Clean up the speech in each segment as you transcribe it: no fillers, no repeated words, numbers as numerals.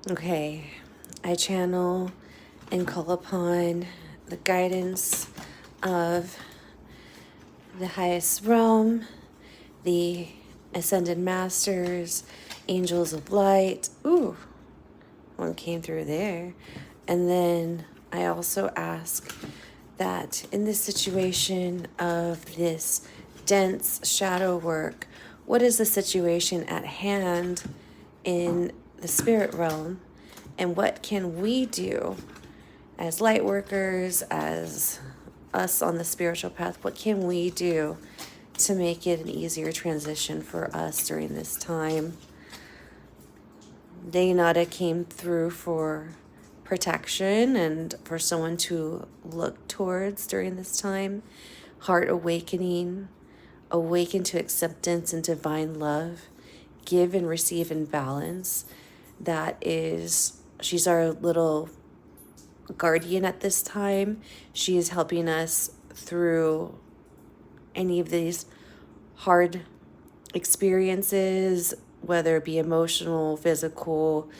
Okay, I channel and call upon the guidance of the highest realm, the ascended masters, angels of light. Ooh, one came through there. And then I also ask that in this situation of this dense shadow work, what is the situation at hand in the spirit realm? And what can we do as light workers, as us on the spiritual path? What can we do to make it an easier transition for us during this time? Dayanada came through for protection and for someone to look towards during this time. Heart awakening, awaken to acceptance and divine love, give and receive in balance. That is, she's our little guardian at this time. She is helping us through any of these hard experiences, whether it be emotional, physical,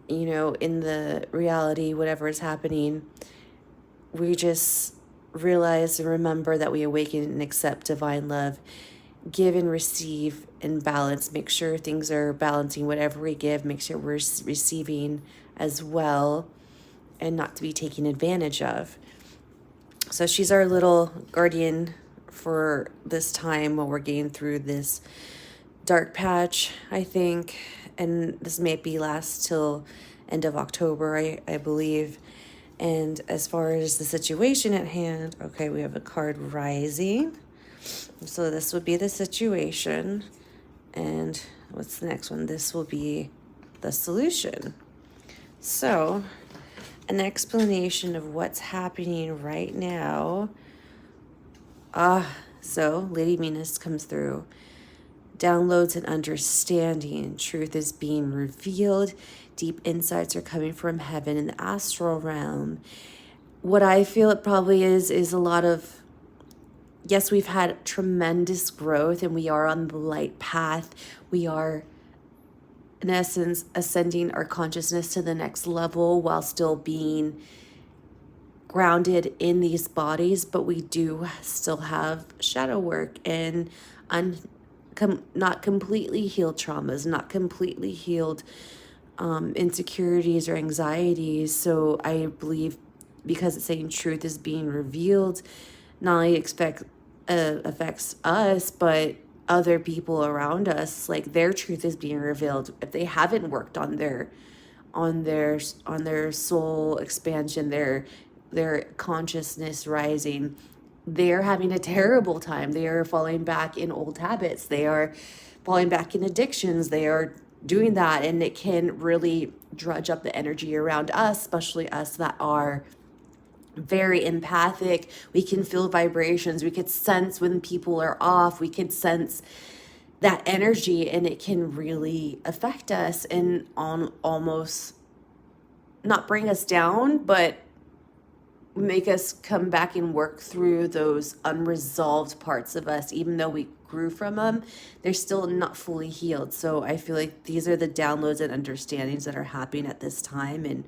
in the reality, whatever is happening. We just realize and remember that we awaken and accept divine love, give and receive in balance, make sure things are balancing. Whatever we give, make sure we're receiving as well and not to be taken advantage of. So she's our little guardian for this time while we're getting through this dark patch, I think. And this may be last till end of October, I believe. And as far as the situation at hand, okay, we have a card rising. So this would be the situation. And what's the next one? This will be the solution. So an explanation of what's happening right now. So Lady Venus comes through. Downloads and understanding. Truth is being revealed. Deep insights are coming from heaven and the astral realm. What I feel it probably is a lot of, yes, we've had tremendous growth and we are on the light path. We are, in essence, ascending our consciousness to the next level while still being grounded in these bodies, but we do still have shadow work and not completely healed traumas, not completely healed insecurities or anxieties. So I believe because it's saying truth is being revealed, not only affects us, but other people around us, like their truth is being revealed. If they haven't worked on their soul expansion, their consciousness rising, they're having a terrible time. They are falling back in old habits. They are falling back in addictions. They are doing that, and it can really drudge up the energy around us, especially us that are very empathic. We can feel vibrations. We could sense when people are off. We could sense that energy, and it can really affect us and on almost not bring us down, but make us come back and work through those unresolved parts of us. Even though we grew from them, they're still not fully healed. So I feel like these are the downloads and understandings that are happening at this time and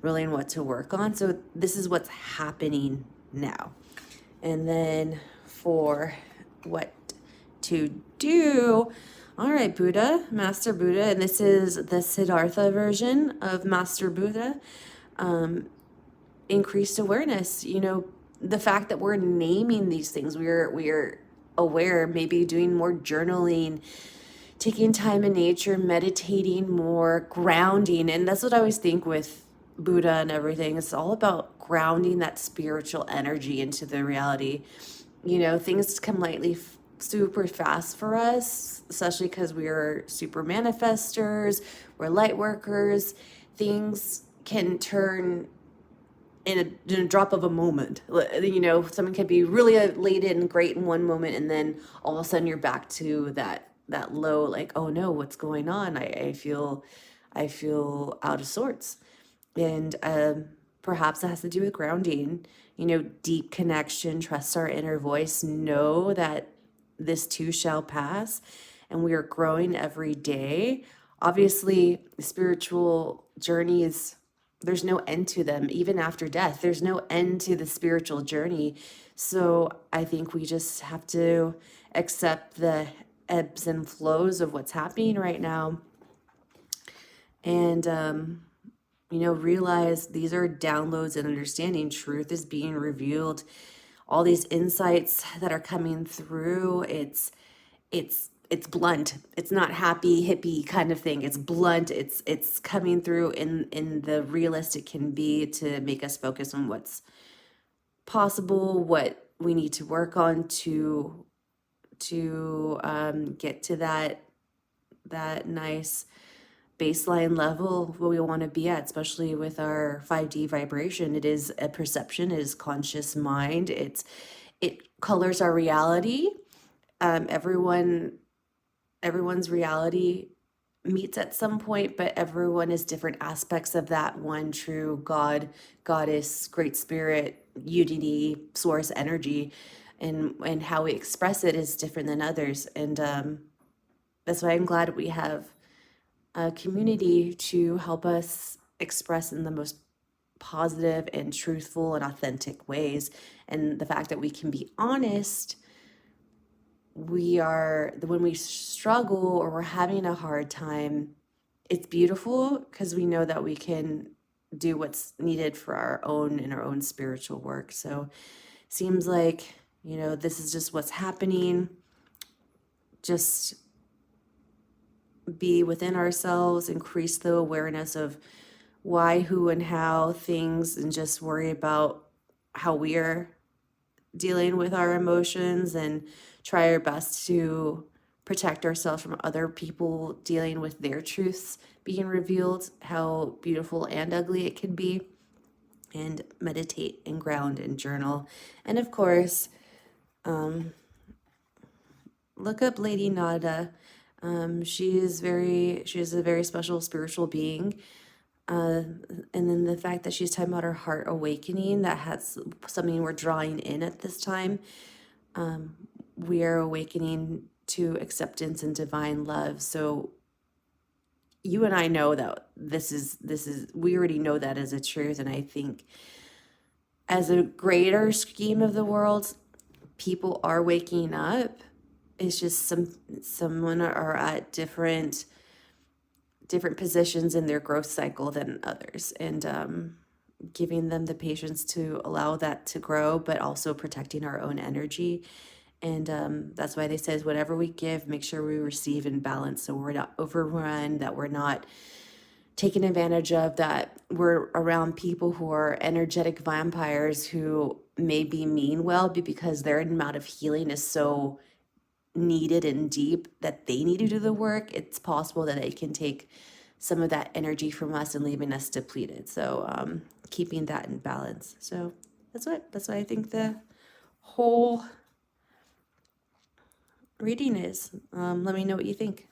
really in what to work on. So this is what's happening now. And then for what to do, all right, Buddha, Master Buddha, and this is the Siddhartha version of Master Buddha. Increased awareness, the fact that we're naming these things, we're aware, maybe doing more journaling, taking time in nature, meditating more, grounding. And that's what I always think with Buddha and everything. It's all about grounding that spiritual energy into the reality. Things come lightly super fast for us, especially because we are super manifestors, we're light workers. Things can turn in a drop of a moment. Someone can be really elated and great in one moment, and then all of a sudden you're back to that low, like, oh no, what's going on? I feel out of sorts. And perhaps it has to do with grounding, deep connection, trust our inner voice, know that this too shall pass, and we are growing every day. Obviously, spiritual journeys, there's no end to them. Even after death, there's no end to the spiritual journey. So I think we just have to accept the ebbs and flows of what's happening right now, and realize these are downloads and understanding. Truth is being revealed. All these insights that are coming through, it's blunt. It's not happy hippie kind of thing. It's blunt. It's coming through in the realist it can be, to make us focus on what's possible, what we need to work on to get to that nice baseline level where we want to be at, especially with our 5D vibration. It is a perception, it is conscious mind. It colors our reality. Everyone's reality meets at some point, but everyone is different aspects of that one true God, goddess, great spirit, unity, source energy, and how we express it is different than others. And that's why I'm glad we have a community to help us express in the most positive and truthful and authentic ways. And the fact that we can be honest, when we struggle or we're having a hard time, it's beautiful because we know that we can do what's needed for our own spiritual work. So seems like, this is just what's happening. Just be within ourselves, increase the awareness of why, who, and how things, and just worry about how we're dealing with our emotions, and try our best to protect ourselves from other people dealing with their truths being revealed, how beautiful and ugly it can be, and meditate and ground and journal. And of course, look up Lady Nada. She is a very special spiritual being. And then the fact that she's talking about her heart awakening, that has something we're drawing in at this time. We are awakening to acceptance and divine love. So you and I know that we already know that as a truth. And I think as a greater scheme of the world, people are waking up. It's just someone are at different positions in their growth cycle than others, and giving them the patience to allow that to grow, but also protecting our own energy. And that's why they says whatever we give, make sure we receive in balance, so we're not overrun, that we're not taken advantage of, that we're around people who are energetic vampires who maybe mean well, but because their amount of healing is so needed and deep that they need to do the work, it's possible that they can take some of that energy from us and leaving us depleted. So keeping that in balance. So that's what I think the whole reading is. Let me know what you think.